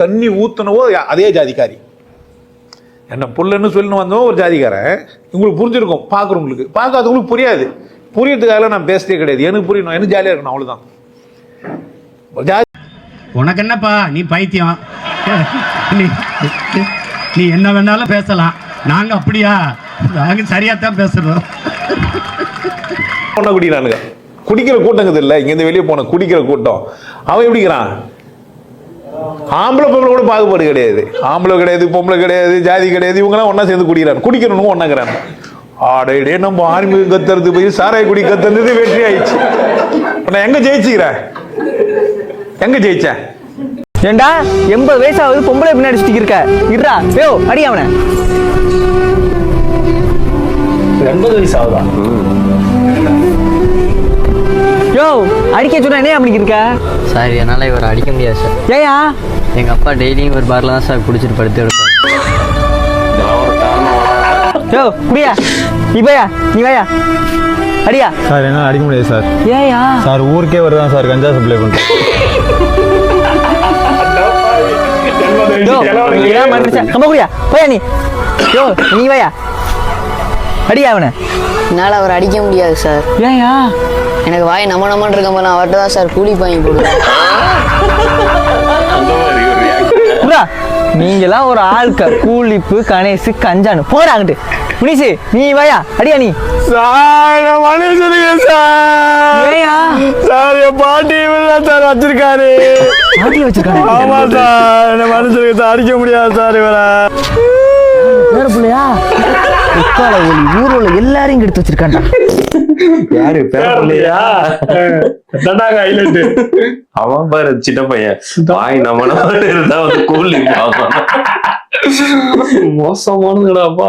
தண்ணி ஊத்துனவோ அதே ஜாதிக்காரி. என்ன புள்ளன்னு சொல்லி வந்தோம் ஒரு ஜாதிக்காரன். உங்களுக்கு புரிஞ்சிருக்கும், பார்க்குறவங்களுக்கு. பார்க்காதவங்களுக்கு புரியாது. புரியறதுக்காக நான் பேசுறதே கிடையாது. எனக்கு புரியணும், எனக்கு ஜாலியாக இருக்கணும், அவ்வளோதான். உனக்கு என்னப்பா, நீ பைத்தியம். நீ என்ன வேணாலும் பேசலாம். நாங்க அப்படியா? நாங்க சரியாத்தான் பேசுறோம். குடிக்கிறானுங்க, குடிக்கிற கூட்டங்கிறது இல்லை. இங்கேருந்து வெளியே போன குடிக்கிற கூட்டம். அவன் எப்படிக்கிறான்? ஆம்பளை பொம்பளை கூட பாகுபாடு கிடையாது. ஆம்பளை கிடையாது, பொம்பளை கிடையாது, ஜாதி கிடையாது. இவங்கெல்லாம் ஒன்னா சேர்ந்து குடிக்கிறாங்க. குடிக்கிறவனும் ஒன்னாங்கிறாங்க. ஆடையே நம்ம ஆர்மி கத்துறது போய் சாராய குடி கத்துறது வெற்றி ஆயிடுச்சு. நான் எங்க ஜெயிச்சுக்கிறேன்? எங்க ஜெயிச்சேன்? ஏண்டா 80 வயசாவது பொம்பளை பின்னாடி சுத்திக்கு இருக்க? இருடா, யோ அடி அவனை. 80 வயசு ஆகுதா? யோ அடிக்க சொன்னா என்ன அப்படி இருக்க? சார் என்னால் இவரை அடிக்க முடியாது சார். ஏயா? எங்கள் அப்பா டெய்லியும் ஒரு பாரில் தான் சார் குடிச்சிட்டு படுத்து எடுப்பாங்க. யோ குடியா, நீ போயா, நீ வாயா, அடியா. சார் என்னால் அடிக்க முடியாது சார். ஏயா? சார் ஊருக்கே வருதான் சார் கஞ்சா சப்ளை பண்ணுறேன். போயா நீ. யோ நீ வாயா, அடியா அவனை. என்னால் அவர் அடிக்க முடியாது சார். ஏயா? எனக்கு வாய் நம்மன்னு இருக்க போல அவர்கிட்ட தான் சார் கூலி வாங்கி போடுவேன். நீங்கெல்லாம் ஒரு ஆள்க. கூலிப்பு கணேசு கஞ்சானு போறாங்கட்டு. முனிசு நீ வாயா, அடியா நீ. சார் மனுஷனுங்க சார். ஏயா? சார் என் பாட்டி சார் வச்சிருக்காரு. பாட்டி வச்சிருக்காரு? ஆமா சார், என்ன மனுஷனுக்கு சார் அடிக்க முடியாது சார் இவரை. வேற பிள்ளையா? உட்கால ஒளி ஊரோல எல்லாரையும் எடுத்து வச்சிருக்காண்டா. யாரு பேரலையா? அவன் பாரு சின்ன பையன் வாய் நம்ம இருந்தா வந்து கூலி மோசமானதுடாப்பா.